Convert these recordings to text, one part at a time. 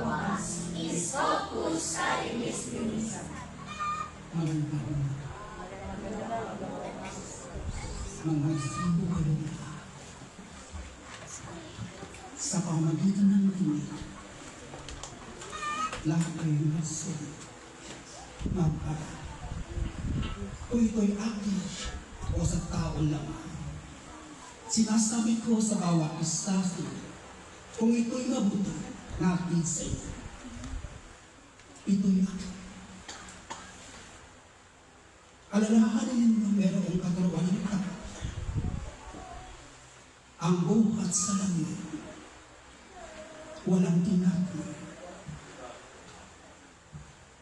was is focused Chinese Buddhism. Mga sibo kayo sa pamagitan ng tinig, lahat kayo nasa magpara. Kung ito'y akin o sa tao lamang, sinasabi ko sa bawat isa kung ito'y mabuti natin sa iyo, ito'y akin. Alalahanin ninyo merong katawan ng tapat. Ang buhat sa langit, walang tinatay.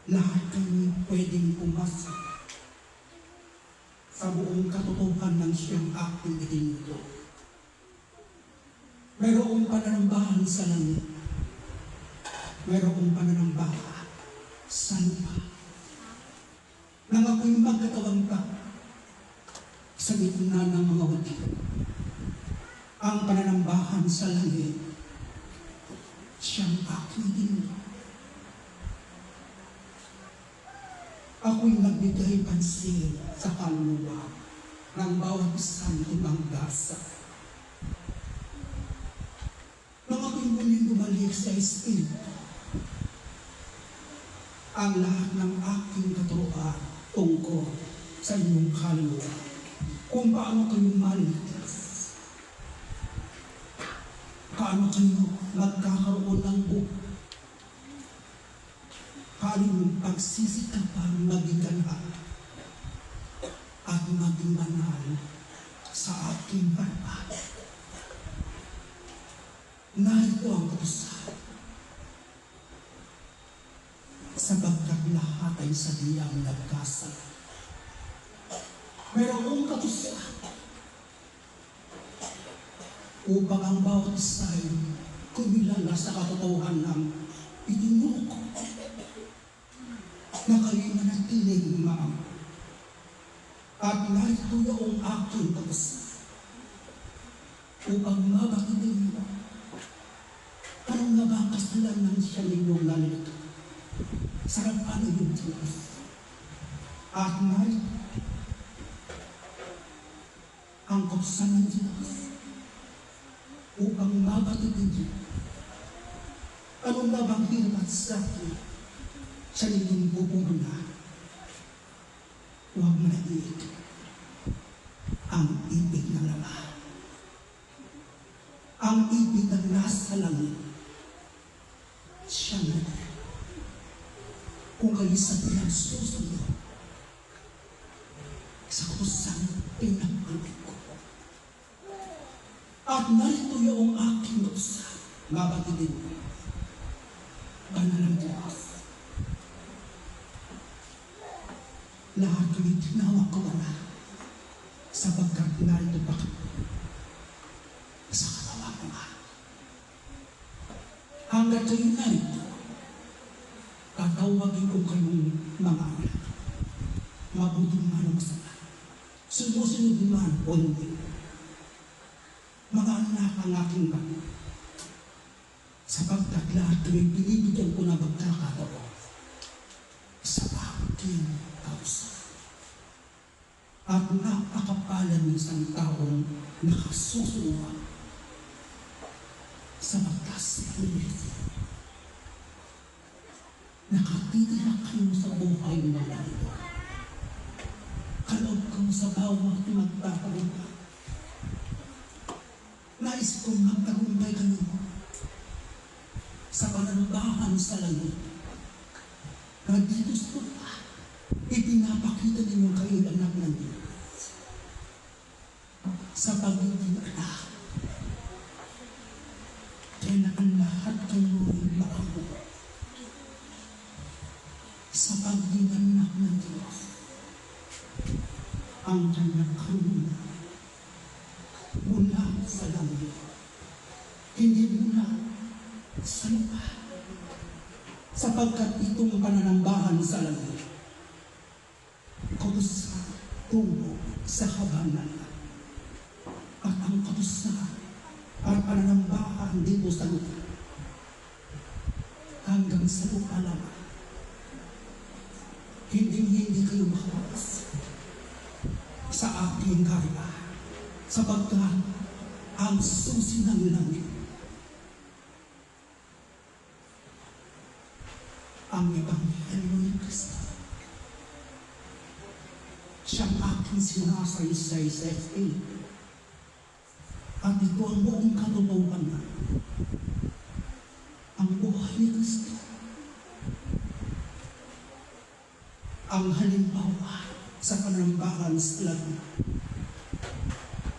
Lahat kayo pwedeng pumasok sa buong katotohanan ng siyang aking itinito. Mayroong pananambahan sa langit. Mayroong pananambahan sa lupa. Nang ako'y magkatawang tao sa gitna ng mga wadi. Ang pananambahan sa langit, siyang aking itinito. Ako'y nagbigay pansin sa kaluluwa ng bawat isang tumanggasa. Nang ako'y muling bumalik sa Espiritu, ang lahat ng aking katuruan tungkol sa inyong kaluluwa, kung paano kayo maligtas, paano kayo magkakaroon ng buhay, paano yung pagsisikapan maging ganaan at maging banal sa aking harapan. Narito ang kausapan, sapagkat lahat ay sadyang nagkasala. Mayroong kausapan upang ang bawat isa ay kumilala sa katotohanan ng itinuro na kayo'y manatiling maam. At narito yung aking kausapan upang mabakit ninyo anong nga ba ang kasalanan ng siya ninyong nalito sa harapan ng Diyos. At narito ang kausapan ng Diyos upang mabakit ninyo anong nga ba ang hirap at sakit sa ninyong bubuna. Huwag manahimik ang ibig ng Ama. Ang ibig ng nasa langit, siya na kung kayo sabihan susunod sa kusang pinag-ibig ko. At narito yung aking usa, mabatidin ko, banal ng Diyos. Lahat kayo tinawag ko na sapagkat narito pa sa katawan ko nga. Hanggat kayo narito, tatawagin ko kayong mga anak. Mabuting man o masama. Sumusunod man o hindi. Mga anak ang aking bang. Sapagkat lahat kayo'y binibigyan ko na magkakataon sa aking kausa. At napakapalan ng isang taong nakasusunod sa batas ng Diyos. Nakatitira kayo sa buhay ng mga ito. Kalog ko sa bawat magtatagumpay. Nais kong magtagumpay kayo sa pananambahan sa langit. Na dito sa lupa, ipinapakita ninyo kayo anak ng Diyos. Sa pagiging anak, kailangan lahat kayo makabuo. Sa pagiging anak ng Diyos, ang kanyang karuna mula sa langit, hindi mula sa lupa. Sapagkat itong pananambahan sa langit, kusa tungo sa kabanatan. At ang kusa at pananambahan dito sa lupa hanggang sa lupa lang. Hindi kayo makawas sa aking karga, sapagkat ang susi ng langit, ang Ebanghelyo ni Kristo. Siyang aking sinasaysay sa FA. At ito ang buong katotohanan. Ang buhay ni Kristo. Ang halimbawa sa panambahan sa langit.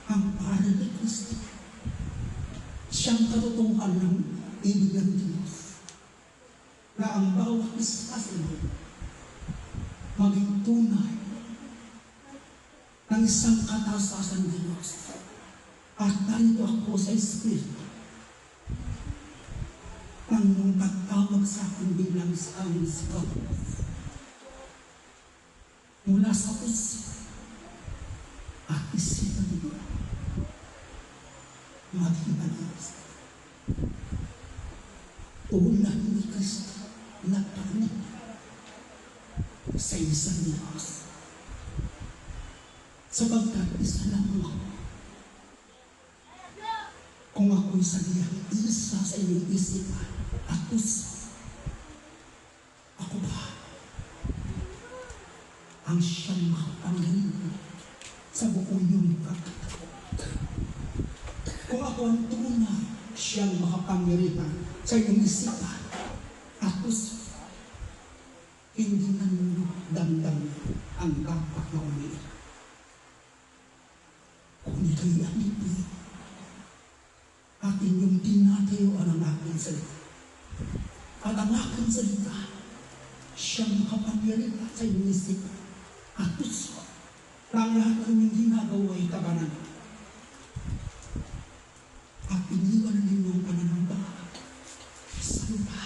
Ang pangalan ni Kristo. Siyang katotohanan ng ibig ng Diyos. Na ang bawat isa sa inyo maging tunay ng isang katasasan ng Diyos. At narito ako sa Espiritu nang pagtawag sa akin bilang isang sigaw mula sa puso at isipan nito maging balas. Tulad ni Kristo na panik sa isang Diyos. Sapagkat isa lang ako. Kung ako'y sabihin isa sa inyong isipan at puso, ako ba ang siyang makapangyarihan sa buong iyong pagkatao? Kung ako ang tunay siyang makapangyarihan sa iyong isipan at puso, hindi na ninyo damdam ang dapat na umiiyak. Kung ito'y alipin at inyong tinatayuan ang aking salita. At ang aking salita, siyang makapangyarihan sa inyong isipan at puso na ang lahat ng inyong ginagawa ay kabanan. At iniwan na ninyo ang pananambahan sa lupa.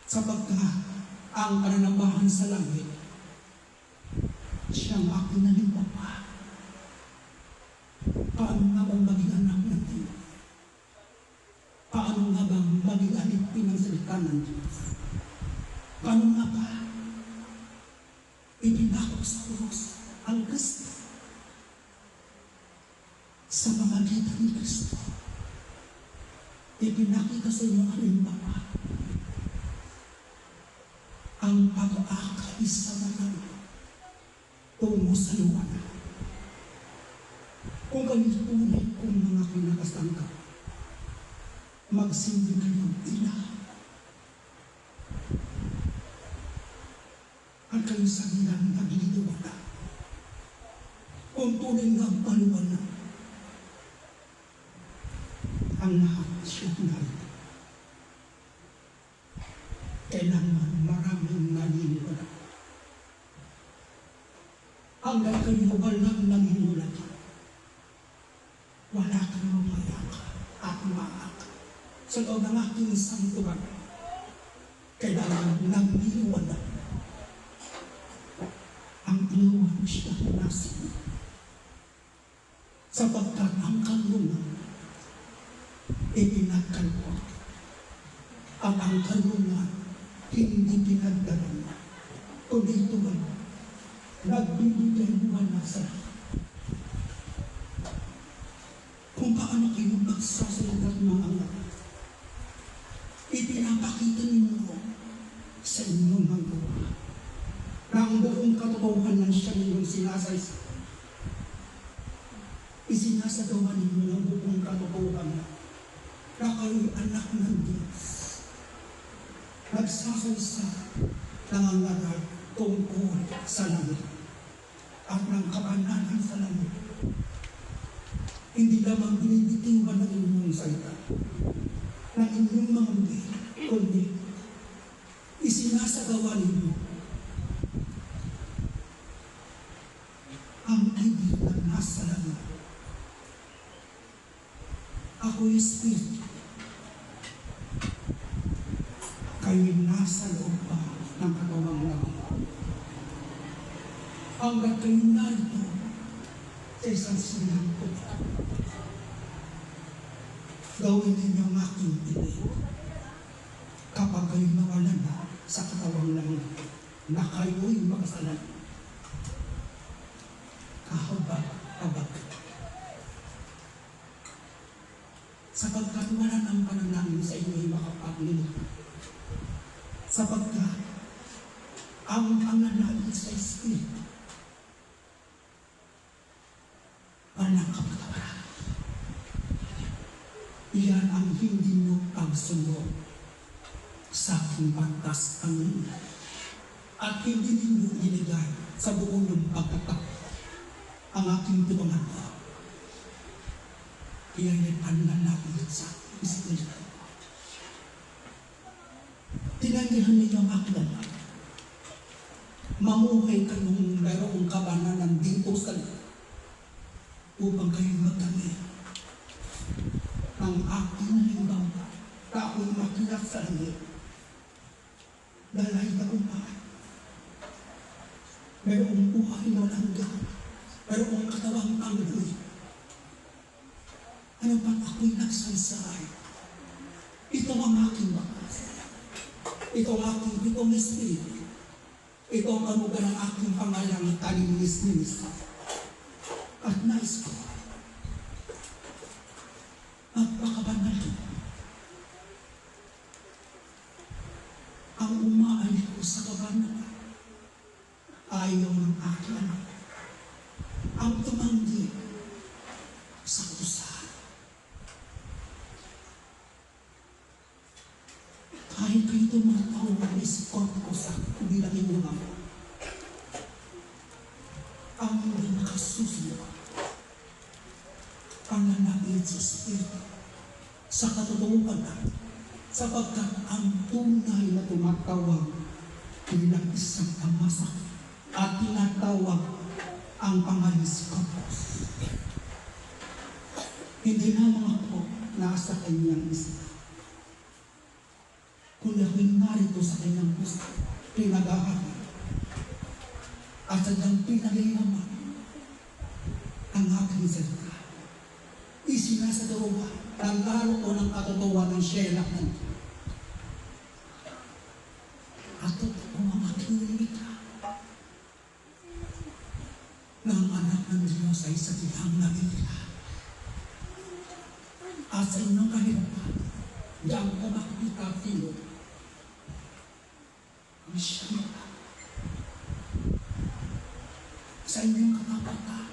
Sapagkat ang pananambahan sa langit, siyang aking nalimbawa. Paano nga bang maging anak ng Diyos? Paano nga bang maging alipin ng salita ng Diyos? Paano nga ba ipinako sa krus ang Kristo sa pamagitan ni Kristo? Ipinakita sa inyo halimbawa ang pag-aakay sa mga tungo sa liwanag. Kung kayo tunay kung mga kinakasangka, magsilbi kayong ina. At kayo sabihan nagliliwanag. Kung tunay nga ang paliwanag, ang lahat siya narito. Kailangan maraming naniniwala. Hanggang kayo walang naniniwala. Wala kayong mayak at maak sa loob ng aking santuan. Kailangan naniniwala ang inuwan siya nasin. Sapagkat ang kalungan ipinagkalwa at ang kalungan hindi pinagdalan. Kundi ito ay nagbibigay buwan na sa kung paano kayo magsasalita ng mga anak. Ipinapakita ninyo sa inyong magawa na ang buong katotohanan siya ninyong sinasaysa. Isinasagawa ninyo ng buong katotohanan na kayo'y anak ng Diyos. Nagsasaysa nangangaral tungkol sa langit at ng kabanalan sa langit. Hindi lamang binibitiwan ng inyong salita, ng inyong mga bibig, kundi isinasagawa ninyo ang ibig na nasa langit. Ako'y Espiritu, kayo'y nasa loob pa ng katawang langit. Hanggang kayo'y narito sa isang silang ko. Gawin ninyong aking pilit. kapag kayo'y nawalan na sa katawang langit, na kayo'y makasalan. Kahabag-habag. Sapagkat wala ng panalangin sa inyo'y makapaglilip. Sapagkat ang panalangin sa Espiritu, walang kapatawaran. Iyan ang hindi nyo pagsunod sa aking batas Panginoon at hindi ninyo iligay sa buong ng pagkatak ang aking pinungan. Iyan ay panlalapit sa Espiritu. Tinanggihan ninyo ang aklan. Mamuhay kayong mayroong kabananan dito sa upang kayong magdami ng aking limbang na ako'y makiyak sa langit. Dahil ay tagumpay. Mayroong buhay na walang hanggan. Mayroong katawang pangluy. Ano ba't ako'y nagsansay? Ito ang aking bakas. Ito ang aking pitong espiritu. Ito ang kanugan ng aking pangalang talinis-ninis. At nais ko, magpakabanal ang umaalay ko sa kabanalan. Ayaw ng aking anak. Ang tumanggi sa kusahan. Kahit kayo tumataw ng isikot ko sa bilang inyong ama, ang hindi nakasusunod ang nanagin sa Espiritu sa katotohanan na sapagkat ang tunay na tumatawag bilang isang amasak at tinatawag ang pangalis kapos. Hindi na mga po nasa kanyang isip. Kung ako'y narito sa kanyang gusto, pinag-ahari at sadyang pinag-iaman ang aking salita. Isinasagawa ng laro ko ng katotohanan ng siya'y anak ng Diyos. At totoo ang aking limita na ang anak ng Diyos ay sadyang nagigila. At sa inyong kahirapan, diyan ko makikita pilo ang siya'y sa inyong katapatan.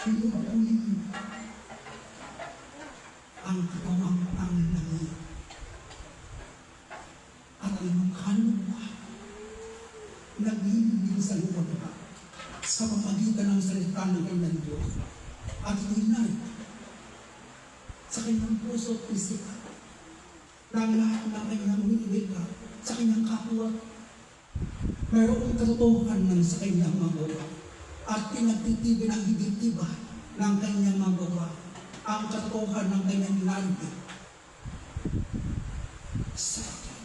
Pinupunin ang katawang panglangit at ang inyong kaluluwa naging sa luwag sa pamagitan ng salita ng kanyang Diyos at hinay sa kanyang puso at isipan ng lahat ng kanyang winiwika sa kanyang kapwa. Mayroong katotohanan sa kanyang magawa at pinagtitibay ng higit-tibay ng kanyang magawa ang katotohanan ng kanyang lalaki sa akin.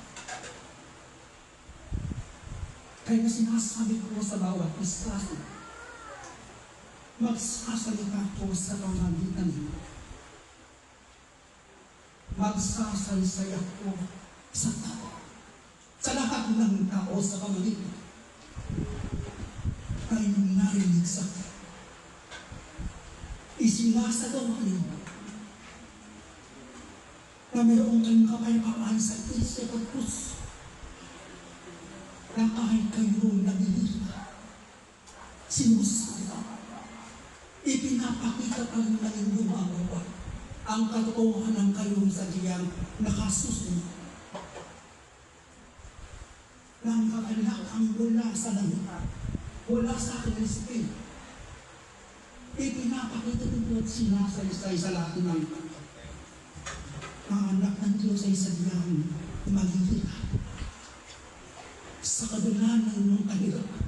Kaya sinasabi ko sa bawat isa, magsasalita ko sa pamagitan niyo. Magsasalisay ako sa tao. Sa lahat ng tao sa pamagitan ay nung narinig sa akin. Isinasagawa ninyo na mayroong kayong kapayapaan sa isip at puso na kahit kayong nagigila, sinusunod, ipinapakita pa rin na inyong magawa ang katotohanan kayong sadyang nakasusunod ng kagalakang mula sa langit, mula sa aking espiritu. Ipinapakita nito at sinasalisay sa lahat ng ang anak ng Diyos ay sadyang magigila sa kadalanan ng kahirapan.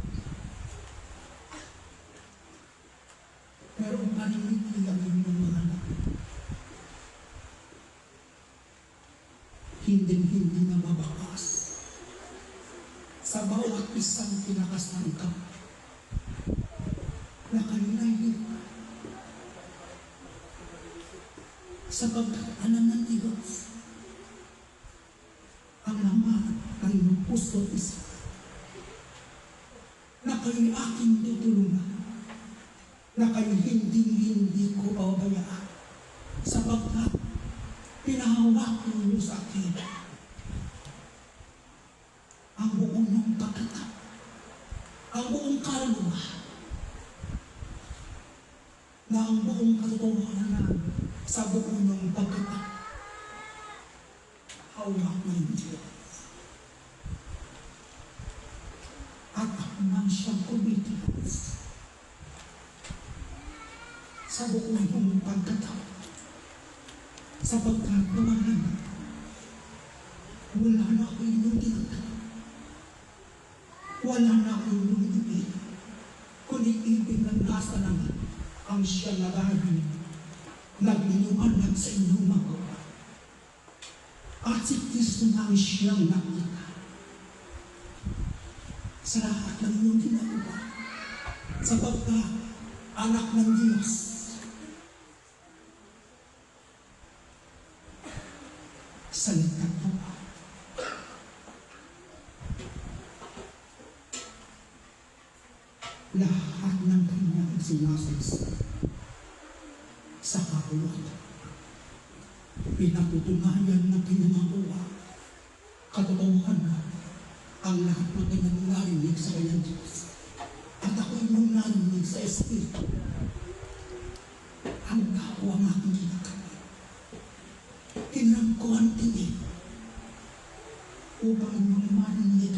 Pero ang paningin ang inyong mga anak, hindi na mabakas sa bawat isang pinakasangkap na kanilang hirap sapagkat alam ng Diyos puso at isa na kayo'y aking tutulungan, na kayo'y hindi ko pababayaan, sapagkat pinahawak niyo sa akin ang buong ng pagkatao, ang buong kaluluwa, na ang buong katotohanan sa buong ng pagkatao, hawak ng Diyos. At ako nang siyang kumitigas sa buong ng pagkatao, sapagkat naman wala na ako inyong ginagawa. Wala na ako inyong ibig, kundi ibig na nasa naman ang siyang nagagawin, nagliliwanag sa inyong mga uwan. At si Kristo na ang siyang nakita sa lahat ng inyong ginagawa, sapagkat anak ng Diyos, salita po. Lahat ng kanyang sinasaysa sa kapulot, pinatutunayan ng kanyang uwa, katotohanan ang lahat ng kanyang narinig sa kanyang Diyos. At ako'y nung narinig sa Espiritu, ang ako ang aking ginagawa. Tinram ko ang tingin upang inyong marinig.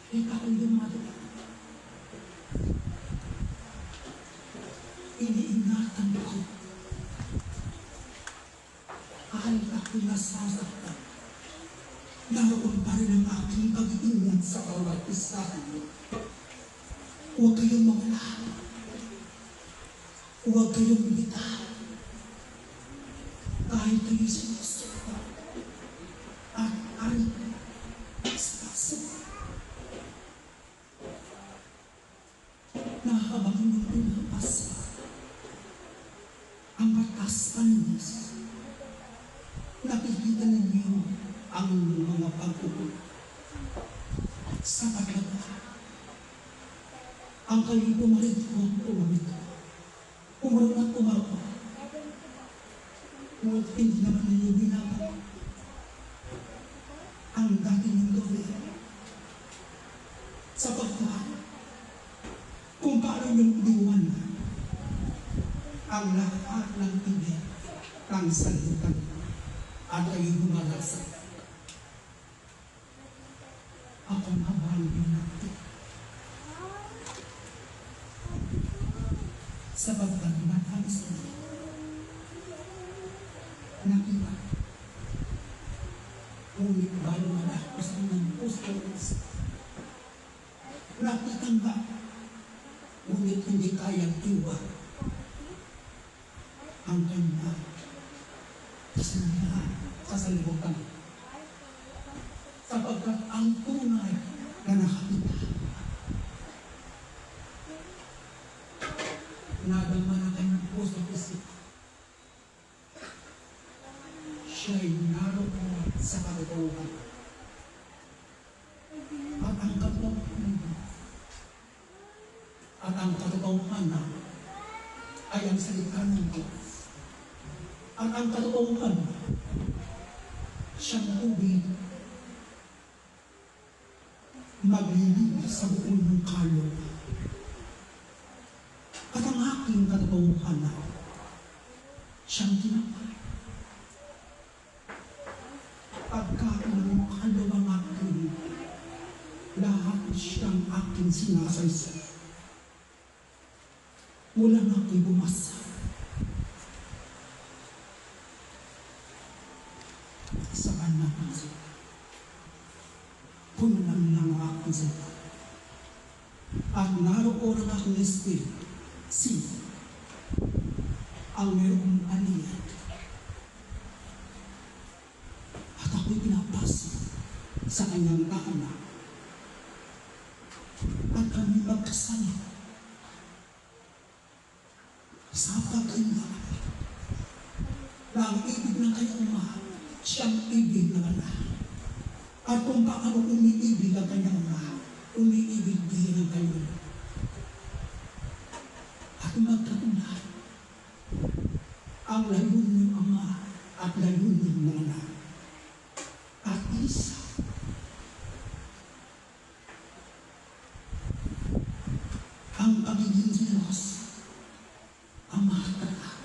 Kahit ako'y lumadala, iniingatan ko. Kahit ako'y nasasaktan, naroon pa rin ang aking pag-iingat sa bawat isa. Huwag kayong mawala. Huwag kayong bitaw. Kahit kayo sinusuko at ay sa kaso na habang inyong pinapasa ang batas ng Diyos, nakikita ninyo ang mga pag-uwi sa pagkakita. Ang kayo'y pumarito, umarap at umarap. Ngunit hindi naman ninyo binabago ang dati niyong gawin. Sapagkat kung paano niyong iniwanan ang lahat ng ibig ng salitan at ay gumalasay. Ako nabalin natin. Sapagkat matalis na nakita. Ngunit bago malakos ng puso nakita nga, ngunit hindi kayang iwan ang kanya kasalanan sa salibutan. Sapagkat ang tunay na nakakita, nadama na kanyang puso isip, siya'y naroon sa katotohanan. At ang katotohanan ay ang salita ng Diyos. At ang katotohanan, siyang tubig maglilinis sa buong ng kaluluwa. At ang aking katotohanan, siyang tinapay. Pagkain ng kaluluwang aking, lahat siyang aking sinasaysay. Mula na ako'y bumasa sa kanyang puso. Puno lang ang aking salita. At naroon ang aking espiritu, ang mayroong aliyat. At ako'y pinapasa sa kanyang anak. At kami magkasama sa pagkainga na ang ibig ng kanyang mahal siyang ibig ng anak. At kung paano umiibig ang kanyang ama, umiibig din ang kanyang anak. At magkatulad ang layunin ng ama at layunin ng anak. At isa, ang pagiging Diyos, Ama at Anak,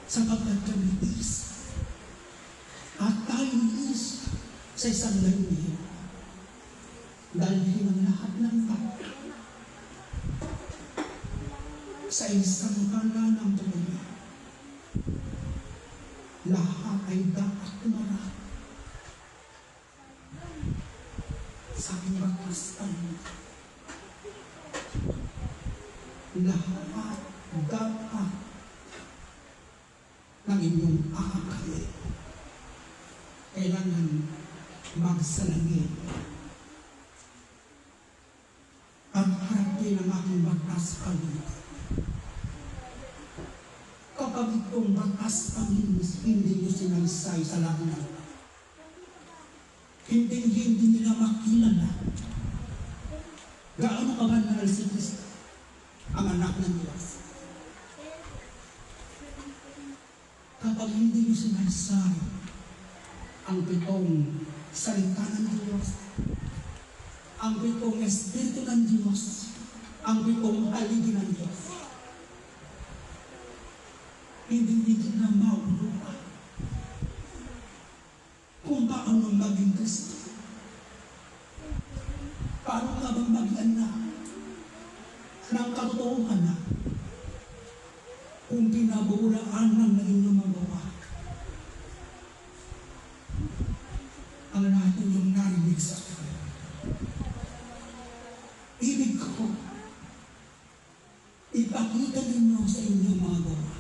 sapagkat kami isa. At tayo isa sa isang layunin. Dalhin ang lahat ng tao sa isang pananang tuloy. Lahat ay dapat tumarap sa batas tayo. Lahat dapat ng inyong akal kailangan magsalangin. Ang harapin ng aking batas Panginoon. Kapag itong batas Panginoon, hindi nyo sinaysay sa langit. Hindi nila makilala gaano kabanal si Kristo, ang anak ng Diyos. Kapag hindi nyo sinaysay ang pitong salita ng Diyos, ang pitong Espiritu ng Diyos, ang pitong haligi ng Diyos, hindi na maulupan kung paano maging Kristo. Paano ka bang maging anak ng katotohanan na kung pinaburaanan na inyong magawa? Ang lahat ninyong narinig sa akin. Ibig ko, ipakita ninyo sa inyong mga gawa.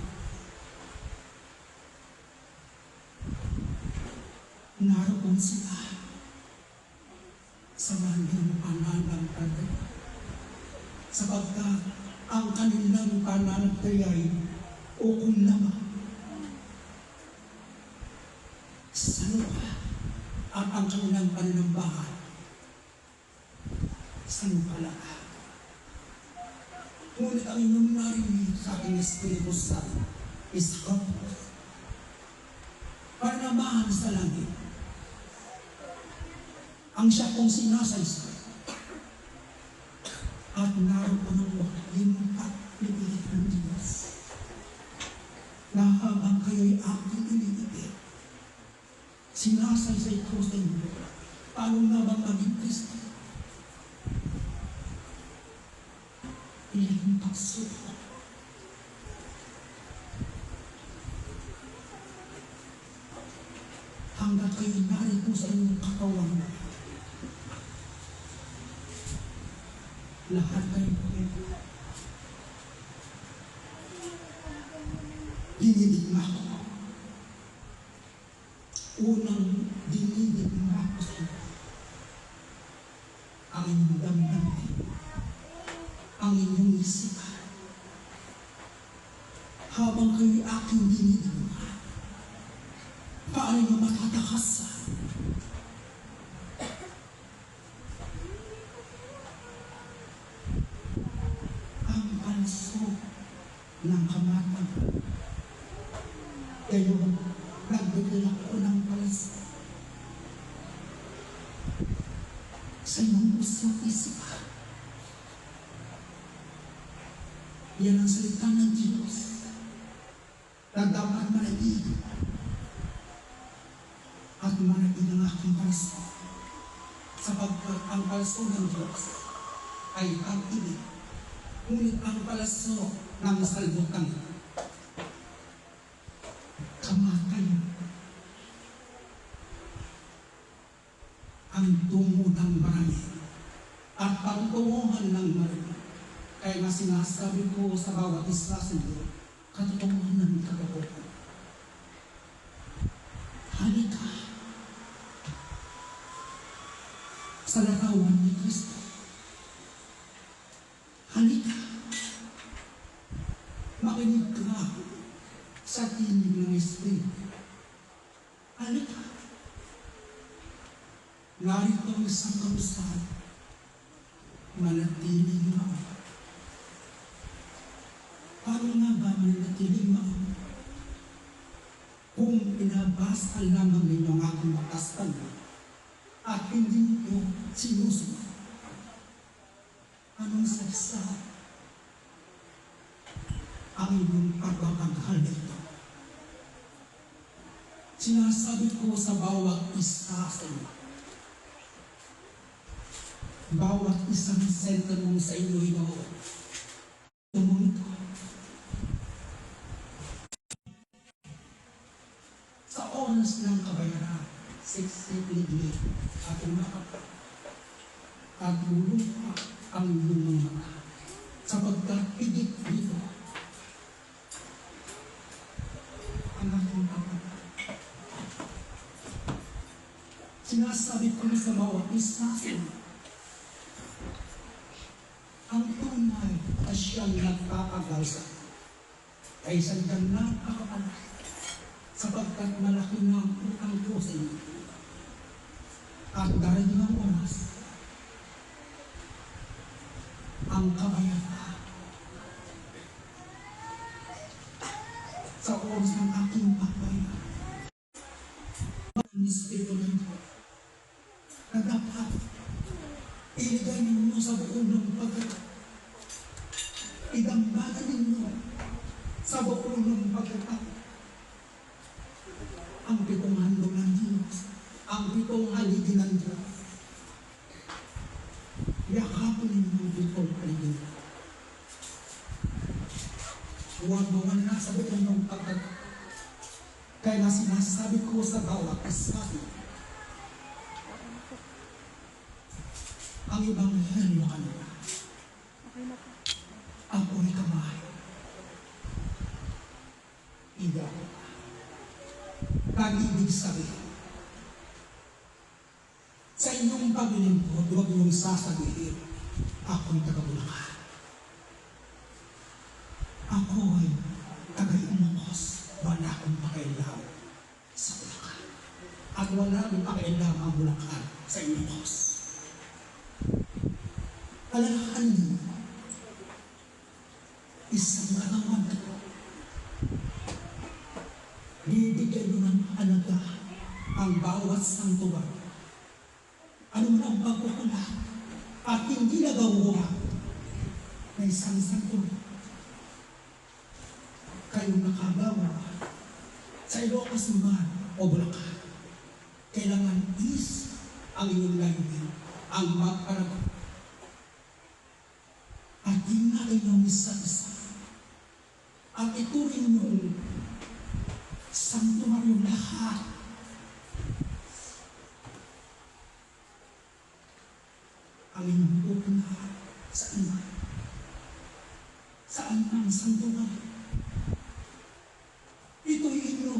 Naroon sila sa bandang pananampalataya. Sapagkat ang kanilang pananampalataya ay ukol naman sa lupa at ang kanilang pananambahan sa lupalaan. Ngunit ang inyong narinig sa aking Espiritu Santo is kapos. Pananambahan sa langit. Ang siya kong sinasaysay. At naroon ang waking at pipilit ng Diyos na habang kayo'y aking iniibig, sinasaysay ko sa inyo, paano na bang maging Kristo? Ilang pagsuko. Hanggat kayo'y narito sa inyong katawan, lahat kayo dinidigma ko. Unang dinidigma ko sa iyo ang inyong damdamin, ang inyong isipan. Habang kayo'y aking dinidigma, paano nyo matatakasan? Ng kamatang. Kayo, nagbibigay ko ng palas sa iyong pusong isipan. Yan ang salita ng Diyos na dapat manaig at manaig ang aking palas, sapagkat ang palaso ng Diyos ay pag-ibig. Ngunit ang palaso ng salbutan, kamatayan, ang tungo ng marami at pagtunguhan ng marami. Kaya nga sinasabi ko sa bawat isa sa iyo, katotohanan ng katotohanan. Halika sa larawan ni Kristo. Halika. Makinig ka sa tinig ng Espiritu. Halika. narito ang isang kamustahan, manatiling maon. Paano nga ba manatiling maon? Kung pinabasa lamang ninyo ang aking makastan at hindi nyo sinusunod, anong saksa ang inyong pagbabaghal nito? Sinasabi ko sa bawat isa sa inyo, bawat isang sentenong sa inyo inoon, tumunod ko. Sa oras ng kabayaran, siksipligli at umakap at lulupa ang iyong mga mata sapagkat higit dito ang aking kapatid. Sinasabi ko sa bawat isa sa inyo, ang tunay na siyang nagpapagalsa ay sandang napakapalas sapagkat malaki na ang utang ko sa inyo. At darating ang oras, ang kabayaran sa oras ng aking pagbayaran. Ang Espiritu ng Diyos na dapat iligay ninyo sa buong ng pagkakataon. Idambagan ninyo sa buong ng pagkakataon. Ang pitong handog ng Diyos, ang pitong haligi ng Diyos. Yakapin ninyo ang pitong haligi. Huwag mawala sa buong ng pagkakataon. Kaya na sinasabi ko sa bawat isa, ang Ebanghelyo kanila. Ako'y kamay. Hindi ako. Pag-ibig sabihin, sa inyong paglilingkod, huwag niyong sasabihin, ako'y taga-Bulacan. Ako'y taga-Ilocos. Wala akong pakialam sa Bulacan. At wala akong pakialam ang Bulacan sa Ilocos. Alalahan niyo, isang katawan ko, bibigyan nyo ng halaga ang bawat santuan. Ano man ang pagkukulang at hindi nagawa na isang santuan. Kayo nakagawa sa Ilocos man o Bulacan, kailangan is ang inyong layunin, ang magparagot. At hinain ng isa-isa. At ituring yung santuaryong lahat. Ang inyong pupuntahan sa iman. Saan ang santuaryo? Ito'y inyo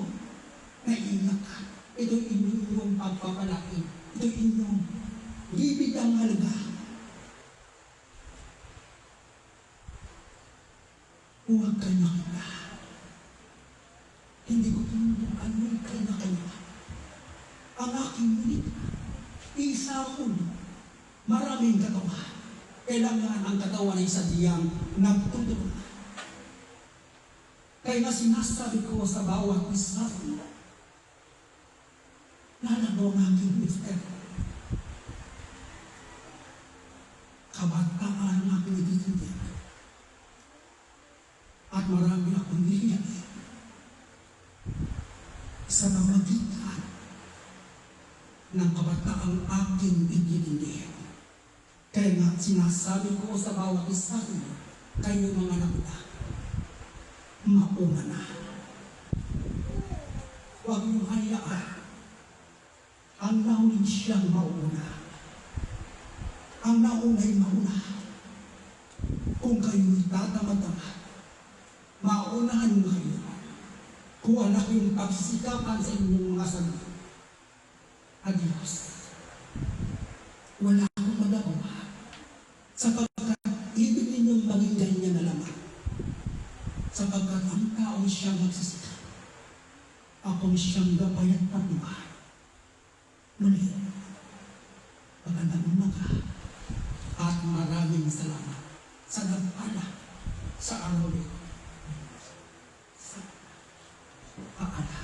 na iingakan. Ito'y inyong pagpapalain. Ito'y inyong bibigyan halaga. Huwag kanya-kanya. Hindi ko tinutong ano'y kanya-kanya. Ang aking minit, isa ko, maraming katawan. Kailangan ang katawan ay sadyang nagtutulungan. Kaya nga sinasabi ko sa bawat isa, lalabo ang aking mister. Kabataan ang aking ititindig. At marami akong niliyay sa pamagitan ng kabataang aking ititindig. Kaya nga sinasabi ko sa bawat isa, kayo mga nakuha, mauna na. Huwag niyong hayaan ang naunin siyang mauna. Ang naunay mauna. Kung kayo'y tatamad-tamad, maunahan mo kayo. Kung anak yung pagsisikapan sa inyong mga sarili. Adios. Wala akong magagawa. Sapagkat ibig ninyong maging ganyan na lamang. Sapagkat ang taong siyang magsisika. Akong siyang gabay at patuhan. Muli, kaala.